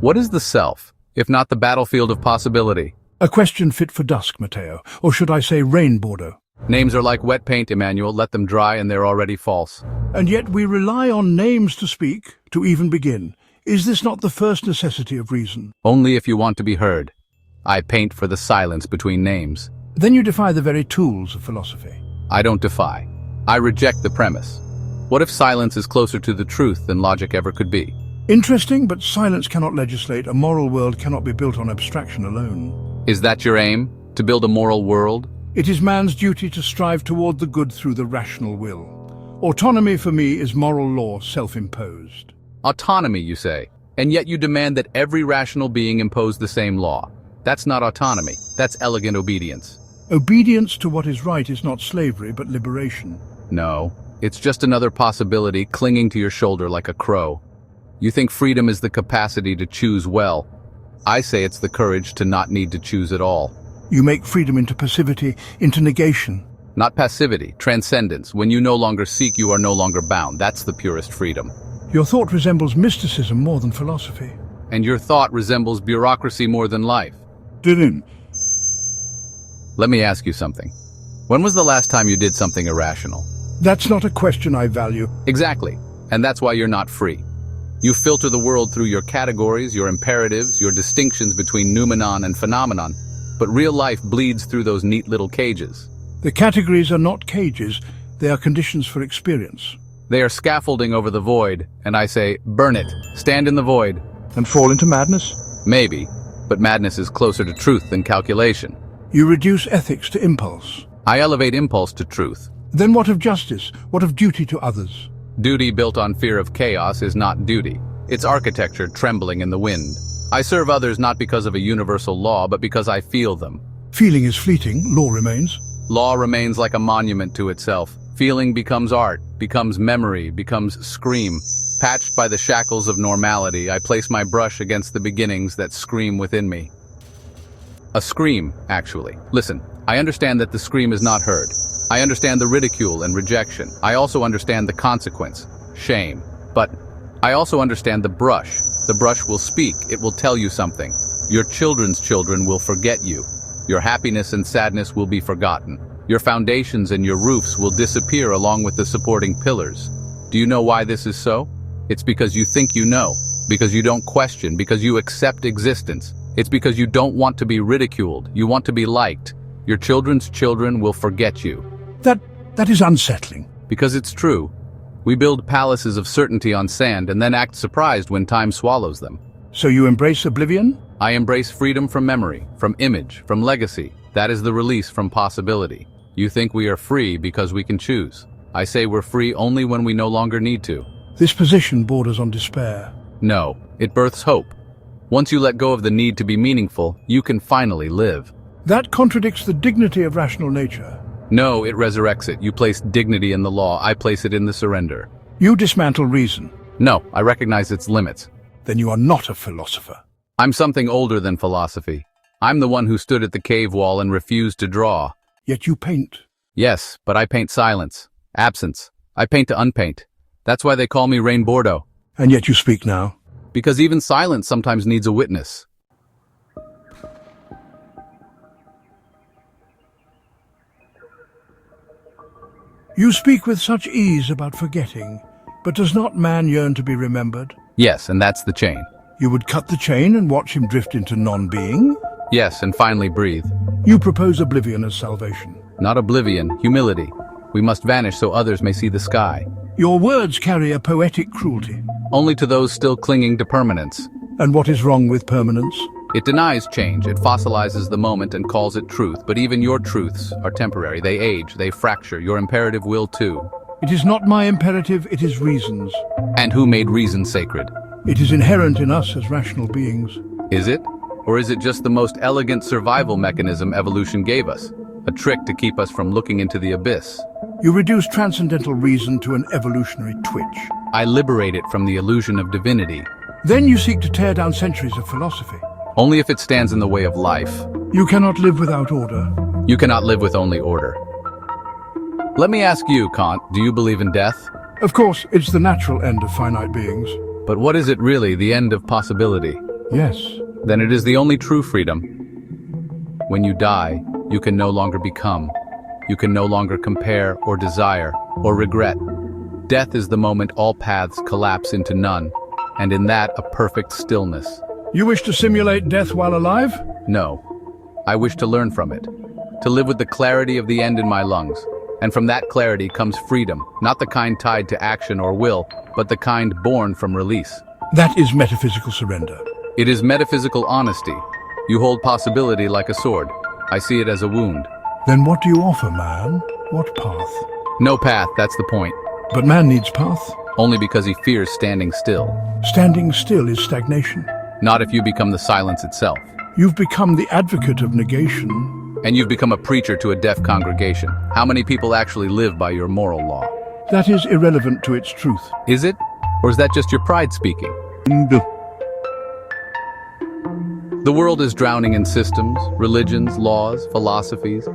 What is the self, if not the battlefield of possibility? A question fit for dusk, Matteo, or should I say rain, Bordo? Names are like wet paint, Immanuel. Let them dry and they're already false. And yet we rely on names to speak, to even begin. Is this not the first necessity of reason? Only if you want to be heard. I paint for the silence between names. Then you defy the very tools of philosophy. I don't defy. I reject the premise. What if silence is closer to the truth than logic ever could be? Interesting, but silence cannot legislate. A moral world cannot be built on abstraction alone. Is that your aim? To build a moral world? It is man's duty to strive toward the good through the rational will. Autonomy for me is moral law self-imposed. Autonomy, you say, and yet you demand that every rational being impose the same law. That's not autonomy, that's elegant obedience. Obedience to what is right is not slavery, but liberation. No, it's just another possibility clinging to your shoulder like a crow. You think freedom is the capacity to choose well. I say it's the courage to not need to choose at all. You make freedom into passivity, into negation. Not passivity, transcendence. When you no longer seek, you are no longer bound. That's the purest freedom. Your thought resembles mysticism more than philosophy. And your thought resembles bureaucracy more than life. Didn't. Let me ask you something. When was the last time you did something irrational? That's not a question I value. Exactly. And that's why you're not free. You filter the world through your categories, your imperatives, your distinctions between noumenon and phenomenon. But real life bleeds through those neat little cages. The categories are not cages, they are conditions for experience. They are scaffolding over the void, and I say, burn it, stand in the void. And fall into madness? Maybe, but madness is closer to truth than calculation. You reduce ethics to impulse. I elevate impulse to truth. Then what of justice? What of duty to others? Duty built on fear of chaos is not duty. It's architecture trembling in the wind. I serve others not because of a universal law, but because I feel them. Feeling is fleeting, law remains. Law remains like a monument to itself. Feeling becomes art, becomes memory, becomes scream. Patched by the shackles of normality, I place my brush against the beginnings that scream within me. A scream, actually. Listen, I understand that the scream is not heard. I understand the ridicule and rejection. I also understand the consequence, shame. But I also understand the brush. The brush will speak, it will tell you something. Your children's children will forget you. Your happiness and sadness will be forgotten. Your foundations and your roofs will disappear along with the supporting pillars. Do you know why this is so? It's because you think you know, because you don't question, because you accept existence. It's because you don't want to be ridiculed, you want to be liked. Your children's children will forget you. That is unsettling. Because it's true. We build palaces of certainty on sand and then act surprised when time swallows them. So you embrace oblivion? I embrace freedom from memory, from image, from legacy. That is the release from possibility. You think we are free because we can choose. I say we're free only when we no longer need to. This position borders on despair. No, it births hope. Once you let go of the need to be meaningful, you can finally live. That contradicts the dignity of rational nature. No, it resurrects it. You place dignity in the law, I place it in the surrender. You dismantle reason. No, I recognize its limits. Then you are not a philosopher. I'm something older than philosophy. I'm the one who stood at the cave wall and refused to draw. Yet you paint. Yes, but I paint silence, absence. I paint to unpaint. That's why they call me Rain Bordo. And yet you speak now. Because even silence sometimes needs a witness. You speak with such ease about forgetting, but does not man yearn to be remembered? Yes, and that's the chain. You would cut the chain and watch him drift into non-being? Yes, and finally breathe. You propose oblivion as salvation. Not oblivion, humility. We must vanish so others may see the sky. Your words carry a poetic cruelty. Only to those still clinging to permanence. And what is wrong with permanence? It denies change, it fossilizes the moment and calls it truth, but even your truths are temporary. They age, they fracture, your imperative will too. It is not my imperative, it is reason's. And who made reason sacred? It is inherent in us as rational beings. Is it? Or is it just the most elegant survival mechanism evolution gave us? A trick to keep us from looking into the abyss. You reduce transcendental reason to an evolutionary twitch. I liberate it from the illusion of divinity. Then you seek to tear down centuries of philosophy. Only if it stands in the way of life. You cannot live without order. You cannot live with only order. Let me ask you, Kant, do you believe in death? Of course, it's the natural end of finite beings. But what is it really, the end of possibility? Yes. Then it is the only true freedom. When you die, you can no longer become. You can no longer compare or desire or regret. Death is the moment all paths collapse into none, and in that a perfect stillness. You wish to simulate death while alive? No. I wish to learn from it, to live with the clarity of the end in my lungs. And from that clarity comes freedom, not the kind tied to action or will, but the kind born from release. That is metaphysical surrender. It is metaphysical honesty. You hold possibility like a sword. I see it as a wound. Then what do you offer, man? What path? No path, that's the point. But man needs path. Only because he fears standing still. Standing still is stagnation. Not if you become the silence itself. You've become the advocate of negation. And you've become a preacher to a deaf congregation. How many people actually live by your moral law? That is irrelevant to its truth. Is it? Or is that just your pride speaking? The world is drowning in systems, religions, laws, philosophies.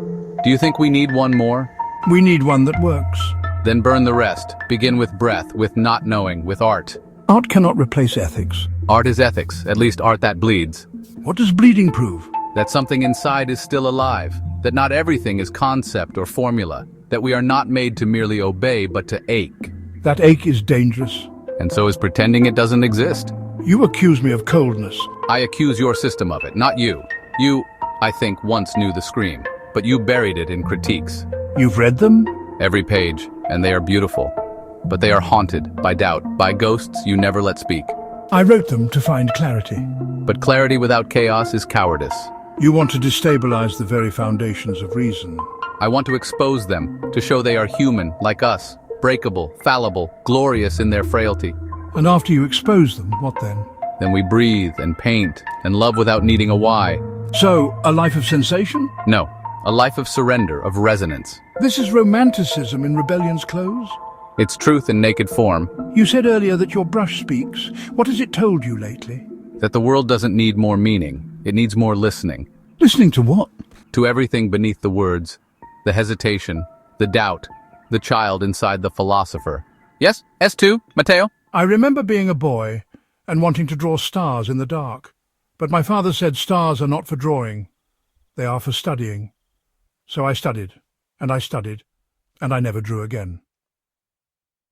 Do you think we need one more? We need one that works. Then burn the rest. Begin with breath, with not knowing, with art. Art cannot replace ethics. Art is ethics, at least art that bleeds. What does bleeding prove? That something inside is still alive. That not everything is concept or formula. That we are not made to merely obey, but to ache. That ache is dangerous. And so is pretending it doesn't exist. You accuse me of coldness. I accuse your system of it, not you. You, I think, once knew the scream, but you buried it in critiques. You've read them? Every page, and they are beautiful. But they are haunted by doubt, by ghosts you never let speak. I wrote them to find clarity. But clarity without chaos is cowardice. You want to destabilize the very foundations of reason. I want to expose them, to show they are human, like us, breakable, fallible, glorious in their frailty. And after you expose them, what then? Then we breathe and paint and love without needing a why. So, a life of sensation? No, a life of surrender, of resonance. This is romanticism in rebellion's clothes? It's truth in naked form. You said earlier that your brush speaks. What has it told you lately? That the world doesn't need more meaning. It needs more listening. Listening to what? To everything beneath the words, the hesitation, the doubt, the child inside the philosopher. Yes, S2, Matteo? I remember being a boy and wanting to draw stars in the dark. But my father said stars are not for drawing. They are for studying. So I studied, and I studied, and I never drew again.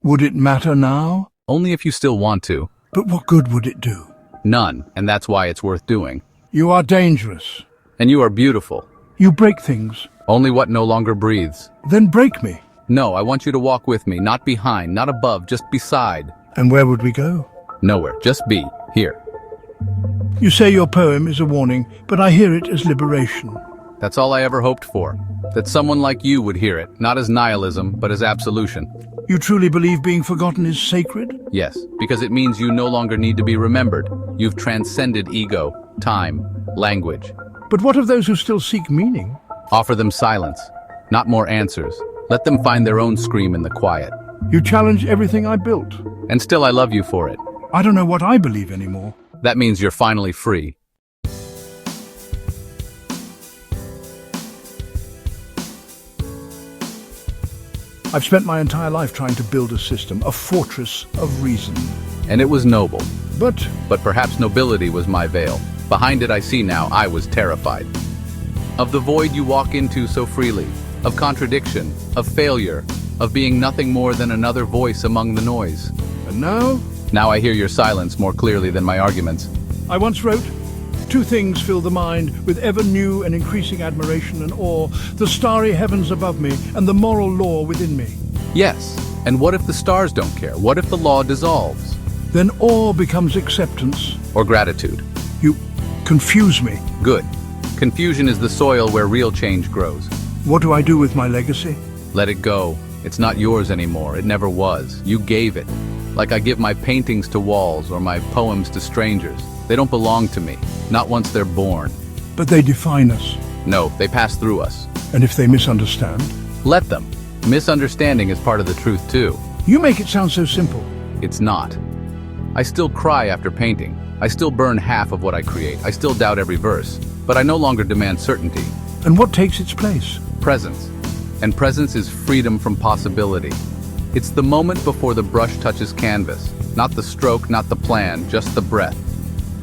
Would it matter now? Only if you still want to. But what good would it do? None, and that's why it's worth doing. You are dangerous. And you are beautiful. You break things. Only what no longer breathes. Then break me. No, I want you to walk with me, not behind, not above, just beside. And where would we go? Nowhere, just be, here. You say your poem is a warning, but I hear it as liberation. That's all I ever hoped for. That someone like you would hear it, not as nihilism, but as absolution. You truly believe being forgotten is sacred? Yes, because it means you no longer need to be remembered. You've transcended ego, time, language. But what of those who still seek meaning? Offer them silence, not more answers. Let them find their own scream in the quiet. You challenge everything I built. And still I love you for it. I don't know what I believe anymore. That means you're finally free. I've spent my entire life trying to build a system, a fortress of reason. And it was noble. But perhaps nobility was my veil. Behind it I see now, I was terrified. Of the void you walk into so freely. Of contradiction, of failure, of being nothing more than another voice among the noise. And now? Now I hear your silence more clearly than my arguments. I once wrote, two things fill the mind with ever new and increasing admiration and awe, the starry heavens above me and the moral law within me. Yes, and what if the stars don't care? What if the law dissolves? Then awe becomes acceptance. Or gratitude. You confuse me. Good. Confusion is the soil where real change grows. What do I do with my legacy? Let it go. It's not yours anymore. It never was. You gave it. Like I give my paintings to walls or my poems to strangers. They don't belong to me, not once they're born. But they define us. No, they pass through us. And if they misunderstand? Let them. Misunderstanding is part of the truth too. You make it sound so simple. It's not. I still cry after painting. I still burn half of what I create. I still doubt every verse. But I no longer demand certainty. And what takes its place? Presence. And presence is freedom from possibility. It's the moment before the brush touches canvas. Not the stroke, not the plan, just the breath.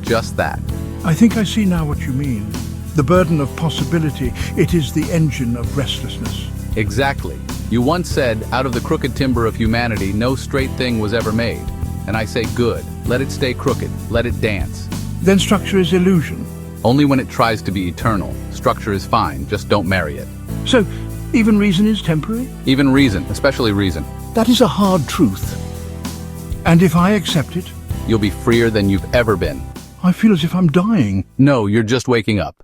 just that. I think I see now what you mean. The burden of possibility, it is the engine of restlessness. Exactly. You once said, out of the crooked timber of humanity, no straight thing was ever made. And I say good. Let it stay crooked. Let it dance. Then structure is illusion. Only when it tries to be eternal. Structure is fine, just don't marry it. So, even reason is temporary? Even reason, especially reason. That is a hard truth. And if I accept it, You'll be freer than you've ever been. I feel as if I'm dying. No, you're just waking up.